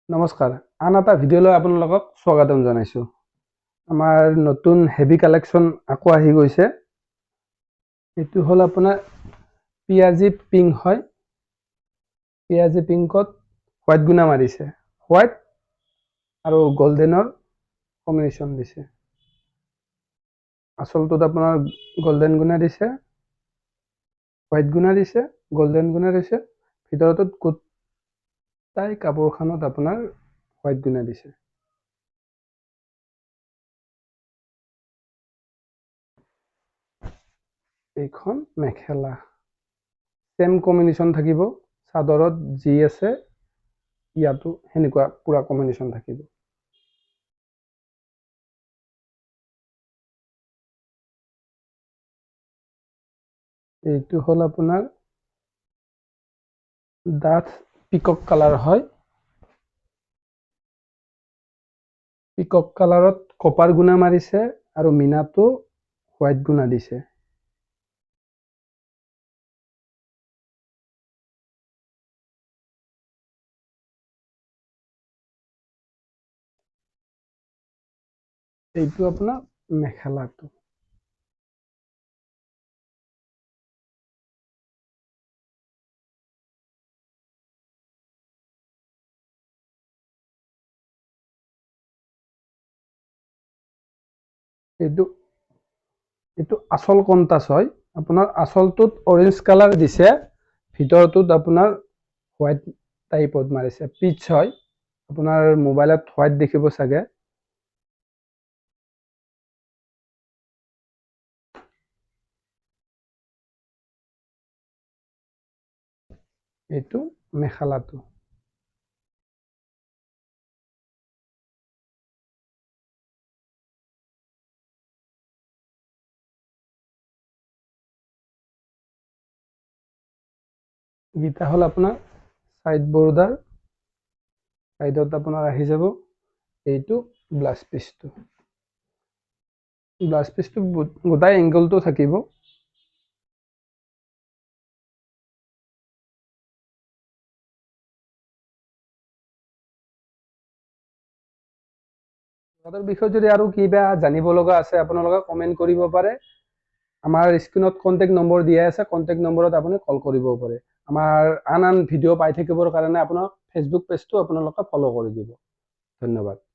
নমস্কাৰ, আন এটা ভিডিঅ'লৈ আপোনালোকক স্বাগতম জনাইছোঁ। আমাৰ নতুন হেভি কালেকশ্যন আকৌ আহি গৈছে। এইটো হ'ল আপোনাৰ পিয়াজি পিংক হয়। পিয়াজি পিংকত হোৱাইট গুণা মাৰিছে, হোৱাইট আৰু গল্ডেনৰ কম্বিনেশ্যন দিছে। আচলটোত আপোনাৰ গল্ডেন গুণা দিছে, হোৱাইট গুণা দিছে, গল্ডেন গুণা দিছে, ভিতৰটোত গোটাই কাপোৰখনত আপোনাৰ হোৱাইট গুণা দিছে। এইখন মেখেলা সেম কম্বিনেশ্যন থাকিব, চাদৰত যি আছে ইয়াতো সেনেকুৱা পুৰা কম্বিনেশ্যন থাকিব। এইটো হ'ল আপোনাৰ ডাঠ পিকক কালাৰ হয়। পিকক কালাৰত কপাৰ গুণা মাৰিছে আৰু মিনাটো হোৱাইট গুণা দিছে। এইটো আপোনাৰ মেখেলাটো। এইটো আচল কণ্টাছ হয়। আপোনাৰ আচলটোত অৰেঞ্জ কালাৰ দিছে, ভিতৰটোত আপোনাৰ হোৱাইট টাইপত মাৰিছে, পিচ হয়। আপোনাৰ মোবাইলত হোৱাইট দেখিব চাগে। এইটো মেখেলাটো। এইটা হ'ল আপোনাৰ সাইড বৰ্ডাৰ, সাইডত আপোনাৰ আহি যাব এইটো ব্লাউজ পিচটো। ব্লাউজ পিচটো গোটাই এংগলটো থাকিব। ইয়াৰ বিষয়ে যদি আৰু কিবা জানিব লগা আছে আপোনালোকে কমেন্ট কৰিব পাৰে। আমাৰ স্ক্ৰীনত কন্টেক্ট নম্বৰ দিয়া আছে, কন্টেক্ট নম্বৰত আপুনি কল কৰিব পাৰে। আমাৰ আন ভিডিঅ' পাই থাকিবৰ কাৰণে আপোনাৰ ফেচবুক পেজটো আপোনালোকে ফলো কৰি দিব। ধন্যবাদ।